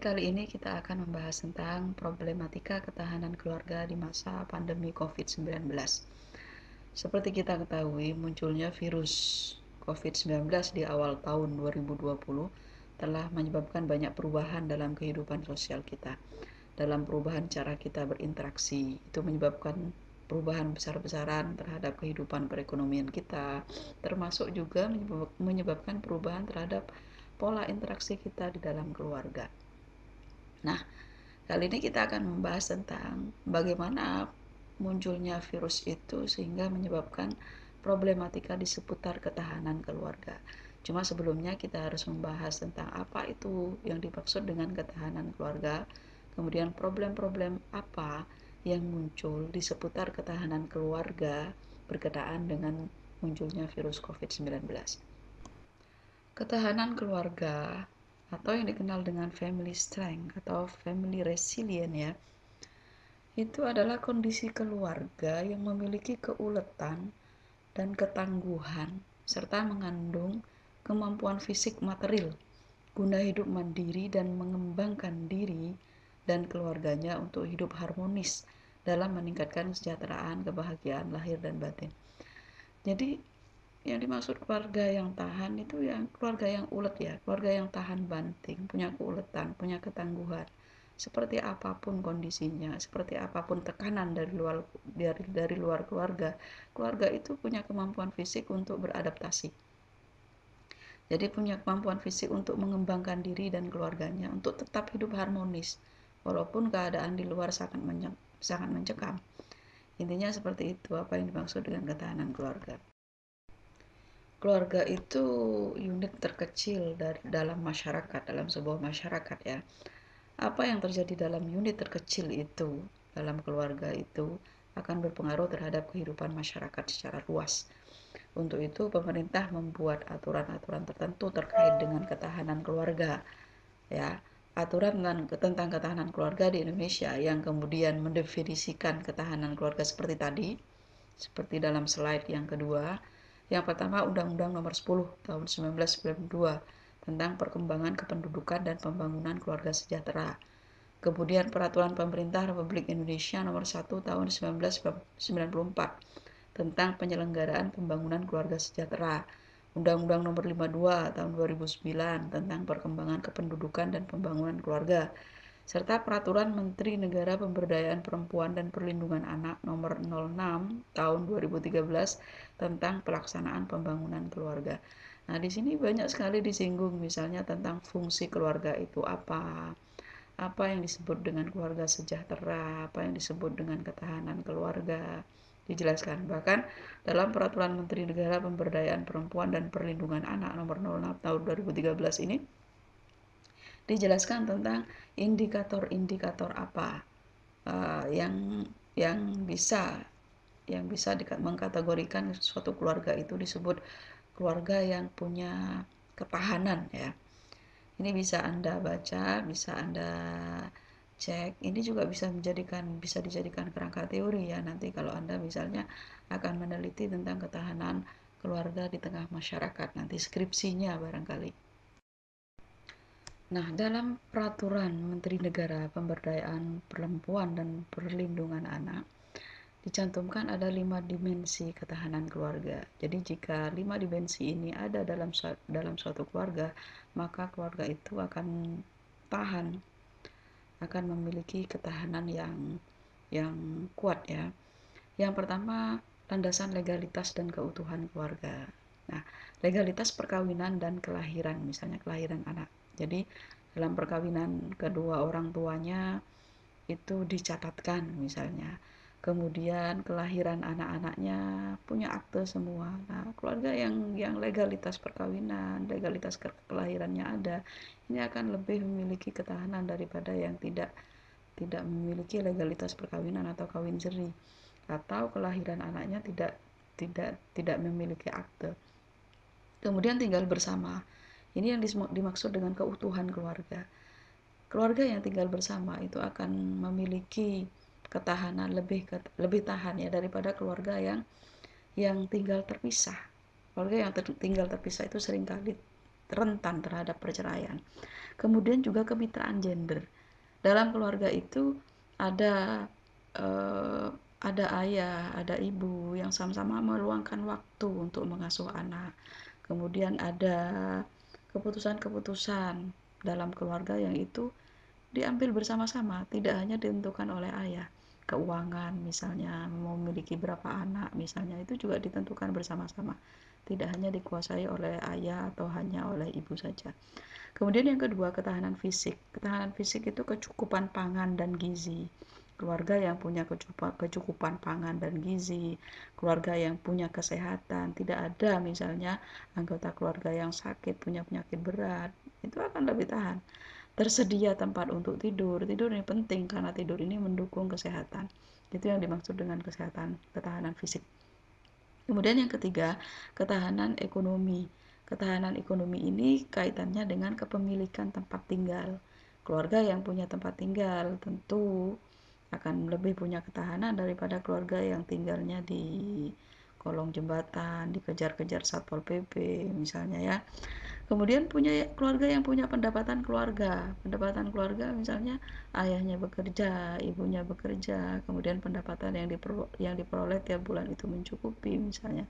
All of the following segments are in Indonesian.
Baik, kali ini kita akan membahas tentang problematika ketahanan keluarga di masa pandemi COVID-19. Seperti kita ketahui, munculnya virus COVID-19 di awal tahun 2020 telah menyebabkan banyak perubahan dalam kehidupan sosial kita. Dalam perubahan cara kita berinteraksi, itu menyebabkan perubahan besar-besaran terhadap kehidupan perekonomian kita, termasuk juga menyebabkan perubahan terhadap pola interaksi kita di dalam keluarga. Nah, kali ini kita akan membahas tentang bagaimana munculnya virus itu sehingga menyebabkan problematika di seputar ketahanan keluarga. Cuma sebelumnya kita harus membahas tentang apa itu yang dimaksud dengan ketahanan keluarga, kemudian problem-problem apa yang muncul di seputar ketahanan keluarga berkaitan dengan munculnya virus COVID-19. Ketahanan keluarga atau yang dikenal dengan family strength atau family resilient ya, itu adalah kondisi keluarga yang memiliki keuletan dan ketangguhan serta mengandung kemampuan fisik material guna hidup mandiri dan mengembangkan diri dan keluarganya untuk hidup harmonis dalam meningkatkan kesejahteraan, kebahagiaan lahir dan batin. Jadi yang dimaksud keluarga yang tahan itu yang keluarga yang ulet ya, keluarga yang tahan banting, punya keuletan, punya ketangguhan. Seperti apapun kondisinya, seperti apapun tekanan dari luar keluarga, keluarga itu punya kemampuan fisik untuk beradaptasi. Jadi punya kemampuan fisik untuk mengembangkan diri dan keluarganya untuk tetap hidup harmonis, walaupun keadaan di luar sangat mencekam. Intinya seperti itu apa yang dimaksud dengan ketahanan keluarga. Keluarga itu unit terkecil dalam masyarakat, dalam sebuah masyarakat ya. Apa yang terjadi dalam unit terkecil itu, dalam keluarga itu, akan berpengaruh terhadap kehidupan masyarakat secara luas. Untuk itu, pemerintah membuat aturan-aturan tertentu terkait dengan ketahanan keluarga. Ya, aturan tentang ketahanan keluarga di Indonesia yang kemudian mendefinisikan ketahanan keluarga seperti tadi, seperti dalam slide yang kedua. Yang pertama, Undang-Undang Nomor 10 Tahun 1992 tentang perkembangan kependudukan dan pembangunan keluarga sejahtera. Kemudian Peraturan Pemerintah Republik Indonesia Nomor 1 Tahun 1994 tentang penyelenggaraan pembangunan keluarga sejahtera. Undang-Undang Nomor 52 Tahun 2009 tentang perkembangan kependudukan dan pembangunan keluarga, serta Peraturan Menteri Negara Pemberdayaan Perempuan dan Perlindungan Anak Nomor 06 Tahun 2013 tentang pelaksanaan pembangunan keluarga. Nah, di sini banyak sekali disinggung misalnya tentang fungsi keluarga itu apa yang disebut dengan keluarga sejahtera, apa yang disebut dengan ketahanan keluarga, dijelaskan. Bahkan dalam Peraturan Menteri Negara Pemberdayaan Perempuan dan Perlindungan Anak Nomor 06 Tahun 2013 ini dijelaskan tentang indikator-indikator apa yang bisa mengkategorikan suatu keluarga itu disebut keluarga yang punya ketahanan ya. Ini bisa Anda baca, bisa Anda cek. Ini juga bisa dijadikan kerangka teori ya nanti kalau Anda misalnya akan meneliti tentang ketahanan keluarga di tengah masyarakat, nanti skripsinya barangkali. Nah, dalam Peraturan Menteri Negara Pemberdayaan Perempuan dan Perlindungan Anak dicantumkan ada 5 dimensi ketahanan keluarga. Jadi jika 5 dimensi ini ada dalam suatu keluarga, maka keluarga itu akan tahan, akan memiliki ketahanan yang kuat ya. Yang pertama, landasan legalitas dan keutuhan keluarga. Nah, legalitas perkawinan dan kelahiran, misalnya kelahiran anak. Jadi dalam perkawinan kedua orang tuanya itu dicatatkan misalnya. Kemudian kelahiran anak-anaknya punya akte semua. Nah, keluarga yang legalitas perkawinan, legalitas kelahirannya ada, ini akan lebih memiliki ketahanan daripada yang tidak memiliki legalitas perkawinan atau kawin siri, atau kelahiran anaknya tidak memiliki akte. Kemudian tinggal bersama. Ini yang dimaksud dengan keutuhan keluarga. Keluarga yang tinggal bersama itu akan memiliki ketahanan lebih tahan ya daripada keluarga yang tinggal terpisah. Keluarga yang tinggal terpisah itu seringkali rentan terhadap perceraian. Kemudian juga kemitraan gender. Dalam keluarga itu ada ada ayah, ada ibu yang sama-sama meluangkan waktu untuk mengasuh anak. Kemudian ada keputusan-keputusan dalam keluarga yang itu diambil bersama-sama, tidak hanya ditentukan oleh ayah. Keuangan misalnya, memiliki berapa anak misalnya, itu juga ditentukan bersama-sama. Tidak hanya dikuasai oleh ayah atau hanya oleh ibu saja. Kemudian yang kedua, ketahanan fisik. Ketahanan fisik itu kecukupan pangan dan gizi. Keluarga yang punya kecukupan pangan dan gizi, keluarga yang punya kesehatan, tidak ada misalnya anggota keluarga yang sakit, punya penyakit berat, itu akan lebih tahan. Tersedia tempat untuk tidur. Tidur ini penting karena tidur ini mendukung kesehatan. Itu yang dimaksud dengan kesehatan, ketahanan fisik. Kemudian yang ketiga, ketahanan ekonomi. Ketahanan ekonomi ini kaitannya dengan kepemilikan tempat tinggal. Keluarga yang punya tempat tinggal tentu akan lebih punya ketahanan daripada keluarga yang tinggalnya di kolong jembatan, dikejar-kejar Satpol PP misalnya ya. Kemudian punya keluarga yang punya pendapatan keluarga. Pendapatan keluarga misalnya ayahnya bekerja, ibunya bekerja, kemudian pendapatan yang diperoleh tiap bulan itu mencukupi misalnya.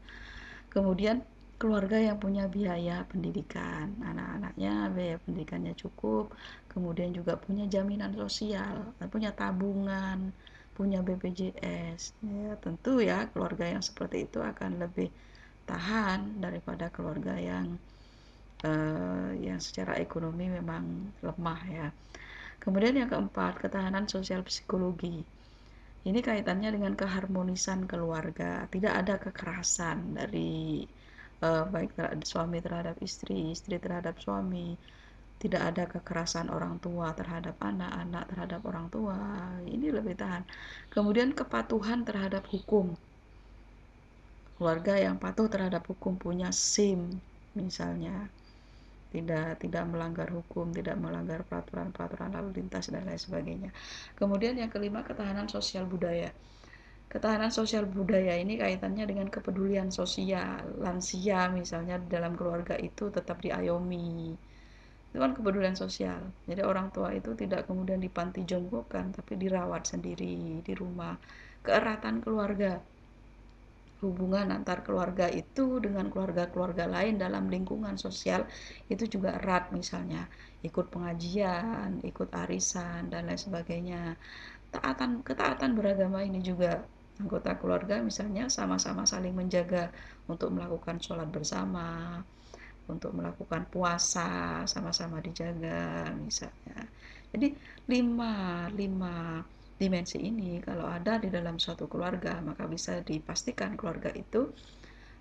Kemudian keluarga yang punya biaya pendidikan, anak-anaknya biaya pendidikannya cukup, kemudian juga punya jaminan sosial, punya tabungan, punya BPJS. Ya, tentu ya keluarga yang seperti itu akan lebih tahan daripada keluarga yang secara ekonomi memang lemah ya. Kemudian yang keempat, ketahanan sosial psikologi. Ini kaitannya dengan keharmonisan keluarga. Tidak ada kekerasan dari baik suami terhadap istri, istri terhadap suami. Tidak ada kekerasan orang tua terhadap anak, anak terhadap orang tua. Ini lebih tahan. Kemudian kepatuhan terhadap hukum. Keluarga yang patuh terhadap hukum, punya SIM misalnya, tidak melanggar hukum, tidak melanggar peraturan lalu lintas dan lain sebagainya. Kemudian yang kelima, ketahanan sosial budaya. Ketahanan sosial budaya ini kaitannya dengan kepedulian sosial. Lansia misalnya dalam keluarga itu tetap diayomi. Itu kan kepedulian sosial. Jadi orang tua itu tidak kemudian dipanti jompokan, tapi dirawat sendiri di rumah. Keeratan keluarga. Hubungan antar keluarga itu dengan keluarga-keluarga lain dalam lingkungan sosial itu juga erat, misalnya ikut pengajian, ikut arisan dan lain sebagainya. Ketaatan beragama ini juga anggota keluarga misalnya sama-sama saling menjaga untuk melakukan sholat bersama, untuk melakukan puasa sama-sama dijaga misalnya. Jadi lima dimensi ini kalau ada di dalam suatu keluarga, maka bisa dipastikan keluarga itu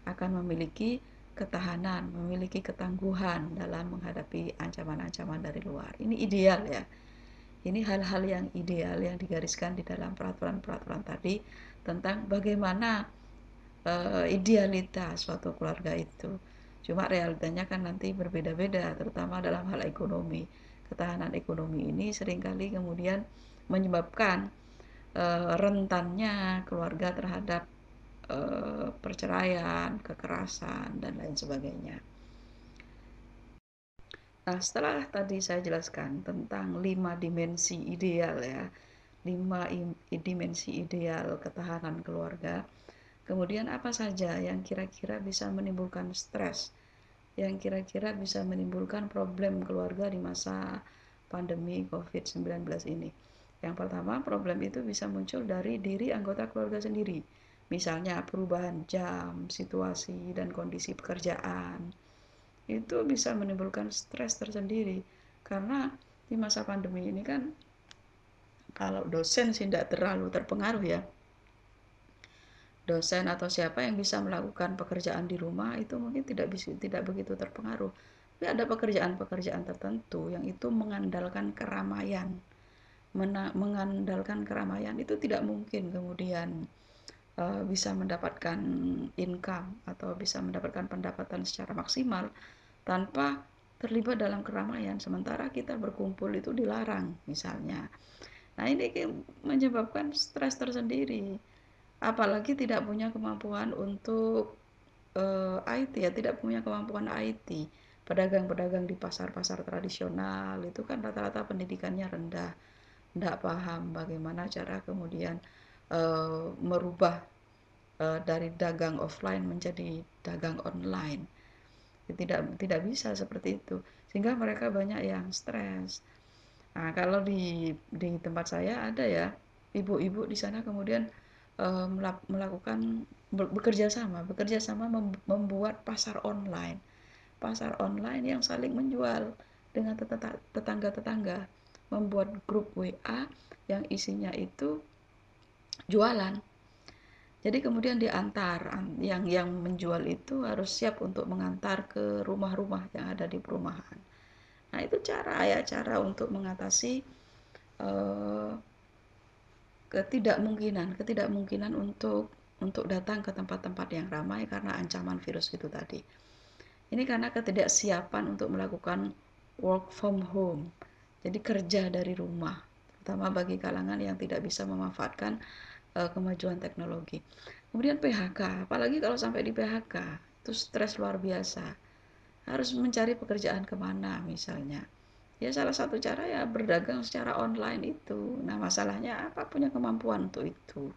akan memiliki ketahanan, memiliki ketangguhan dalam menghadapi ancaman-ancaman dari luar. Ini ideal ya. Ini hal-hal yang ideal yang digariskan di dalam peraturan-peraturan tadi tentang bagaimana idealitas suatu keluarga itu. Cuma realitanya kan nanti berbeda-beda, terutama dalam hal ekonomi. Ketahanan ekonomi ini seringkali kemudian menyebabkan rentannya keluarga terhadap perceraian, kekerasan, dan lain sebagainya. Nah, setelah tadi saya jelaskan tentang 5 dimensi ideal ya, 5 dimensi ideal ketahanan keluarga, kemudian apa saja yang kira-kira bisa menimbulkan stres, yang kira-kira bisa menimbulkan problem keluarga di masa pandemi COVID-19 ini. Yang pertama, problem itu bisa muncul dari diri anggota keluarga sendiri. Misalnya perubahan jam, situasi, dan kondisi pekerjaan. Itu bisa menimbulkan stres tersendiri. Karena di masa pandemi ini kan, kalau dosen sih tidak terlalu terpengaruh ya. Dosen atau siapa yang bisa melakukan pekerjaan di rumah itu mungkin tidak begitu terpengaruh. Tapi ada pekerjaan-pekerjaan tertentu yang itu mengandalkan keramaian. Mengandalkan keramaian itu tidak mungkin kemudian bisa mendapatkan income atau bisa mendapatkan pendapatan secara maksimal tanpa terlibat dalam keramaian. Sementara kita berkumpul itu dilarang misalnya. Nah, ini menyebabkan stres tersendiri. Apalagi tidak punya kemampuan untuk IT ya, tidak punya kemampuan IT. pedagang-pedagang di pasar-pasar tradisional itu kan rata-rata pendidikannya rendah, tidak paham bagaimana cara kemudian merubah dari dagang offline menjadi dagang online. Tidak bisa seperti itu, sehingga mereka banyak yang stres. Nah, kalau di tempat saya ada ya ibu-ibu di sana kemudian melakukan bekerja sama membuat pasar online yang saling menjual dengan tetangga-tetangga, membuat grup WA yang isinya itu jualan. Jadi kemudian diantar, yang menjual itu harus siap untuk mengantar ke rumah-rumah yang ada di perumahan. Nah, itu cara untuk mengatasi eh, ketidakmungkinan untuk datang ke tempat-tempat yang ramai karena ancaman virus itu tadi. Ini karena ketidaksiapan untuk melakukan work from home. Jadi kerja dari rumah, terutama bagi kalangan yang tidak bisa memanfaatkan kemajuan teknologi. Kemudian PHK, apalagi kalau sampai di PHK, itu stres luar biasa. Harus mencari pekerjaan kemana misalnya. Ya salah satu cara ya berdagang secara online itu. Nah masalahnya apa punya kemampuan untuk itu.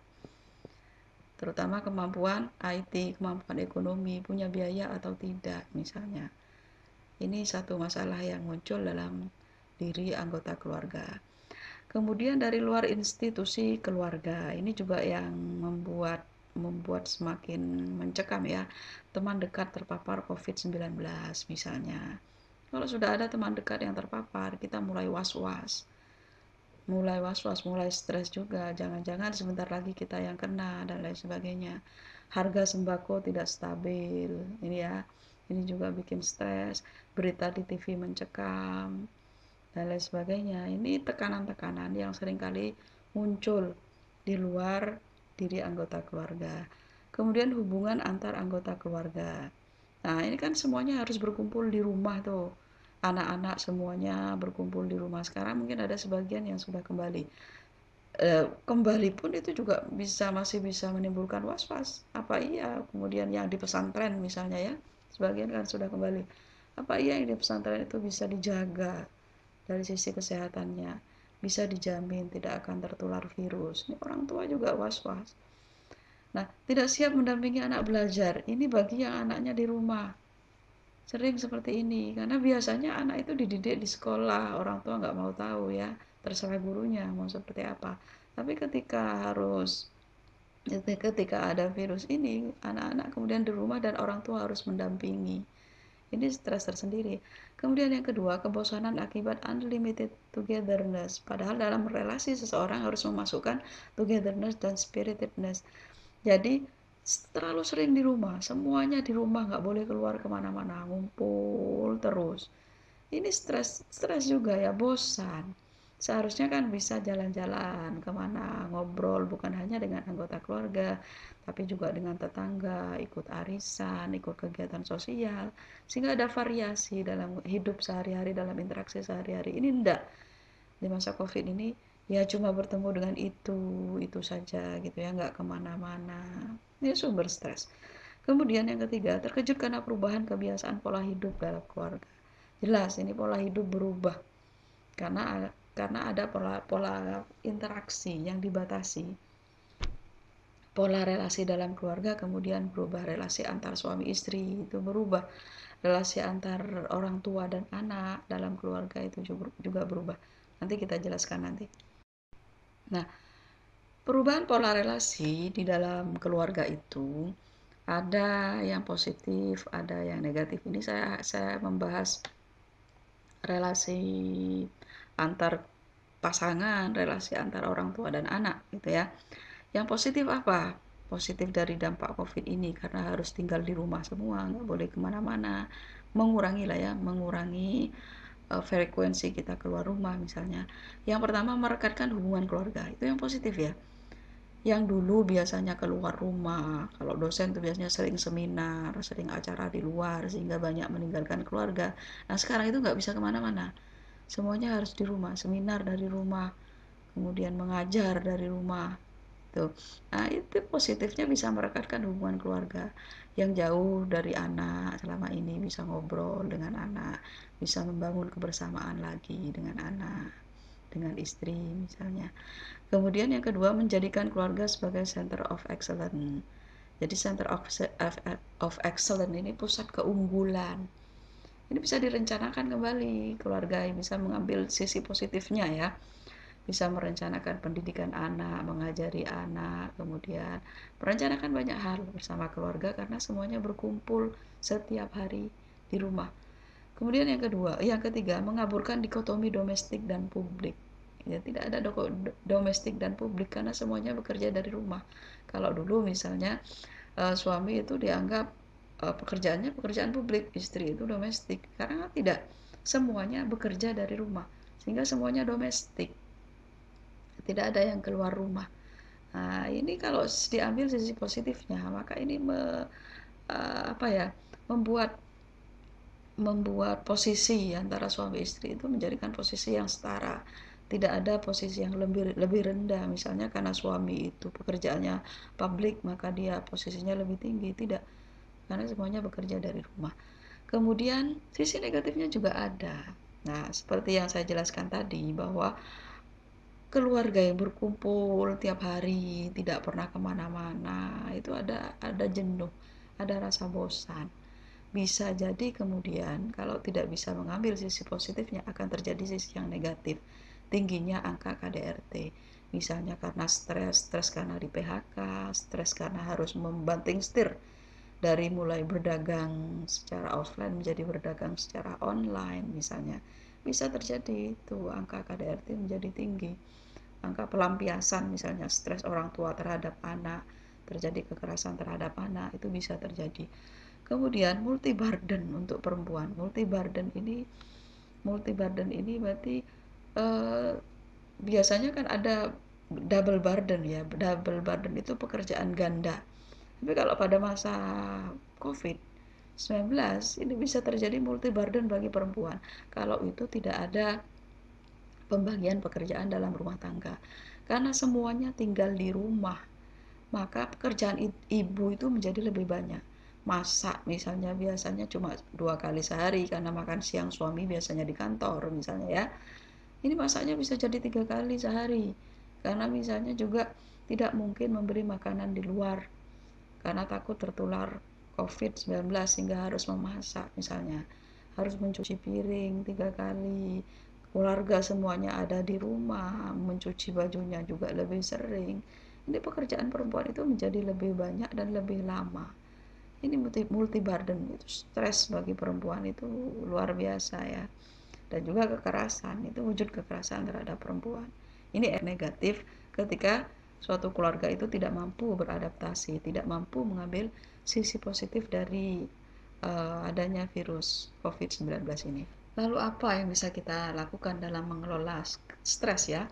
Terutama kemampuan IT, kemampuan ekonomi, punya biaya atau tidak misalnya. Ini satu masalah yang muncul dalam diri anggota keluarga. Kemudian dari luar institusi keluarga, ini juga yang membuat semakin mencekam ya. Teman dekat terpapar COVID-19 misalnya. Kalau sudah ada teman dekat yang terpapar, kita mulai was-was, mulai stres juga. Jangan-jangan sebentar lagi kita yang kena dan lain sebagainya. Harga sembako tidak stabil, ini ya. Ini juga bikin stres. Berita di TV mencekam dan lain sebagainya. Ini tekanan-tekanan yang seringkali muncul di luar diri anggota keluarga. Kemudian hubungan antar anggota keluarga. Nah, ini kan semuanya harus berkumpul di rumah tuh. Anak-anak semuanya berkumpul di rumah. Sekarang mungkin ada sebagian yang sudah kembali. Kembali pun itu juga masih bisa menimbulkan was-was. Apa iya kemudian yang di pesantren misalnya ya, sebagian kan sudah kembali. Apa iya yang di pesantren itu bisa dijaga dari sisi kesehatannya, bisa dijamin tidak akan tertular virus. Ini orang tua juga was-was. Nah, tidak siap mendampingi anak belajar. Ini bagi yang anaknya di rumah. Sering seperti ini, karena biasanya anak itu dididik di sekolah, orang tua nggak mau tahu ya, terserah gurunya mau seperti apa. Tapi ketika ada virus ini, anak-anak kemudian di rumah dan orang tua harus mendampingi. Ini stres tersendiri. Kemudian yang kedua, kebosanan akibat unlimited togetherness. Padahal dalam relasi seseorang harus memasukkan togetherness dan spiritedness. Jadi terlalu sering di rumah, semuanya di rumah, nggak boleh keluar kemana-mana, ngumpul terus. Ini stres juga ya, bosan. Seharusnya kan bisa jalan-jalan kemana, ngobrol bukan hanya dengan anggota keluarga, tapi juga dengan tetangga, ikut arisan, ikut kegiatan sosial, sehingga ada variasi dalam hidup sehari-hari, dalam interaksi sehari-hari. Ini enggak. Di masa COVID ini, ya cuma bertemu dengan itu saja gitu ya, nggak kemana-mana. Ini sumber stres. Kemudian yang ketiga, terkejut karena perubahan kebiasaan pola hidup dalam keluarga. Jelas ini pola hidup berubah karena ada pola interaksi yang dibatasi. Pola relasi dalam keluarga kemudian berubah, relasi antar suami istri itu berubah, relasi antar orang tua dan anak dalam keluarga itu juga berubah. Nanti kita jelaskan nanti. Nah, perubahan pola relasi di dalam keluarga itu ada yang positif, ada yang negatif. Ini saya membahas relasi antar pasangan, relasi antar orang tua dan anak gitu ya. Yang positif apa? Positif dari dampak COVID ini karena harus tinggal di rumah semua, nggak boleh kemana-mana, mengurangi frekuensi kita keluar rumah misalnya. Yang pertama, merekatkan hubungan keluarga, itu yang positif ya. Yang dulu biasanya keluar rumah, kalau dosen tuh biasanya sering seminar, sering acara di luar sehingga banyak meninggalkan keluarga. Nah sekarang itu nggak bisa kemana-mana, semuanya harus di rumah, seminar dari rumah, kemudian mengajar dari rumah, Tuh. Nah, itu positifnya bisa merekatkan hubungan keluarga yang jauh dari anak selama ini, bisa ngobrol dengan anak, bisa membangun kebersamaan lagi dengan anak, dengan istri misalnya. Kemudian yang kedua, menjadikan keluarga sebagai center of excellence. Jadi center of excellence ini pusat keunggulan. Ini bisa direncanakan kembali, keluarga yang bisa mengambil sisi positifnya ya, bisa merencanakan pendidikan anak, mengajari anak, kemudian merencanakan banyak hal bersama keluarga karena semuanya berkumpul setiap hari di rumah. Kemudian yang ketiga, mengaburkan dikotomi domestik dan publik. Ya, tidak ada domestik dan publik karena semuanya bekerja dari rumah. Kalau dulu misalnya suami itu dianggap pekerjaannya pekerjaan publik, istri itu domestik. Karena tidak, semuanya bekerja dari rumah, sehingga semuanya domestik, tidak ada yang keluar rumah. Nah, ini kalau diambil sisi positifnya, maka ini membuat posisi antara suami istri itu menjadikan posisi yang setara. Tidak ada posisi yang lebih rendah, misalnya karena suami itu pekerjaannya publik maka dia posisinya lebih tinggi. Tidak, karena semuanya bekerja dari rumah. Kemudian sisi negatifnya juga ada. Nah, seperti yang saya jelaskan tadi, bahwa keluarga yang berkumpul tiap hari tidak pernah kemana-mana, itu ada jenuh, ada rasa bosan. Bisa jadi kemudian kalau tidak bisa mengambil sisi positifnya, akan terjadi sisi yang negatif, tingginya angka KDRT, misalnya karena stres karena di PHK, stres karena harus membanting setir dari mulai berdagang secara offline menjadi berdagang secara online misalnya. Bisa terjadi itu, angka KDRT menjadi tinggi, angka pelampiasan misalnya stres orang tua terhadap anak, terjadi kekerasan terhadap anak, itu bisa terjadi. Kemudian multi burden untuk perempuan. Multi burden ini berarti biasanya kan ada double burden ya. Double burden itu pekerjaan ganda. Tapi kalau pada masa COVID-19 ini bisa terjadi multi burden bagi perempuan. Kalau itu tidak ada pembagian pekerjaan dalam rumah tangga. Karena semuanya tinggal di rumah, maka pekerjaan ibu itu menjadi lebih banyak. Masak misalnya biasanya cuma 2 kali sehari karena makan siang suami biasanya di kantor misalnya ya. Ini masaknya bisa jadi 3 kali sehari. Karena misalnya juga tidak mungkin memberi makanan di luar karena takut tertular COVID-19 sehingga harus memasak misalnya. Harus mencuci piring 3 kali. Keluarga semuanya ada di rumah, mencuci bajunya juga lebih sering. Ini pekerjaan perempuan itu menjadi lebih banyak dan lebih lama. Ini multi burden, itu stres bagi perempuan itu luar biasa ya. Dan juga kekerasan, itu wujud kekerasan terhadap perempuan. Ini negatif ketika suatu keluarga itu tidak mampu beradaptasi, tidak mampu mengambil sisi positif dari adanya virus COVID-19 ini. Lalu apa yang bisa kita lakukan dalam mengelola stres ya,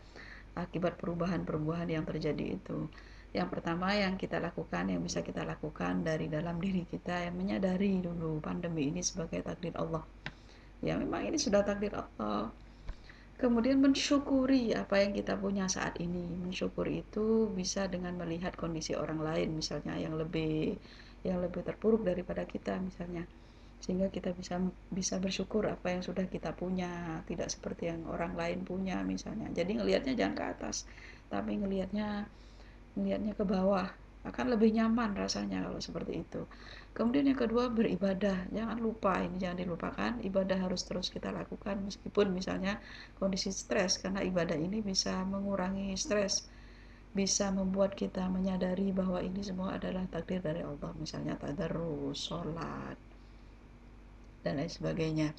akibat perubahan-perubahan yang terjadi itu? Yang pertama yang bisa kita lakukan dari dalam diri kita, yang menyadari dulu pandemi ini sebagai takdir Allah. Ya memang ini sudah takdir Allah. Kemudian mensyukuri apa yang kita punya saat ini. Mensyukuri itu bisa dengan melihat kondisi orang lain misalnya yang lebih terpuruk daripada kita misalnya. Sehingga kita bisa bersyukur apa yang sudah kita punya, tidak seperti yang orang lain punya misalnya. Jadi ngelihatnya jangan ke atas, tapi ngelihatnya ke bawah, akan lebih nyaman rasanya kalau seperti itu. Kemudian yang kedua, beribadah. Jangan dilupakan, ibadah harus terus kita lakukan meskipun misalnya kondisi stres, karena ibadah ini bisa mengurangi stres, bisa membuat kita menyadari bahwa ini semua adalah takdir dari Allah, misalnya tadarrus, sholat, dan lain sebagainya.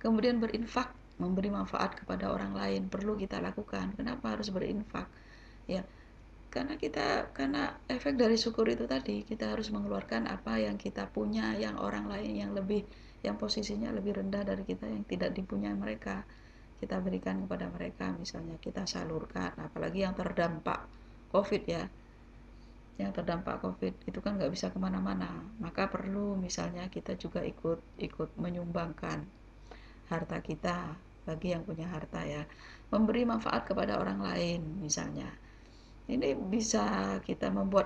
Kemudian berinfak, memberi manfaat kepada orang lain, perlu kita lakukan. Kenapa harus berinfak? Ya, karena efek dari syukur itu tadi, kita harus mengeluarkan apa yang kita punya, yang orang lain yang posisinya lebih rendah dari kita, yang tidak dipunyai mereka, kita berikan kepada mereka, misalnya kita salurkan. Apalagi yang terdampak COVID ya, yang terdampak COVID itu kan nggak bisa kemana-mana, maka perlu misalnya kita juga ikut menyumbangkan harta kita bagi yang punya harta ya, memberi manfaat kepada orang lain misalnya. Ini bisa kita membuat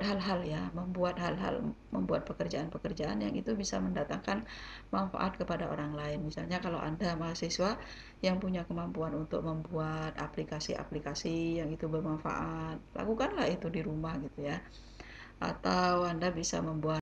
pekerjaan-pekerjaan yang itu bisa mendatangkan manfaat kepada orang lain. Misalnya kalau Anda mahasiswa yang punya kemampuan untuk membuat aplikasi-aplikasi yang itu bermanfaat, lakukanlah itu di rumah gitu ya. Atau Anda bisa membuat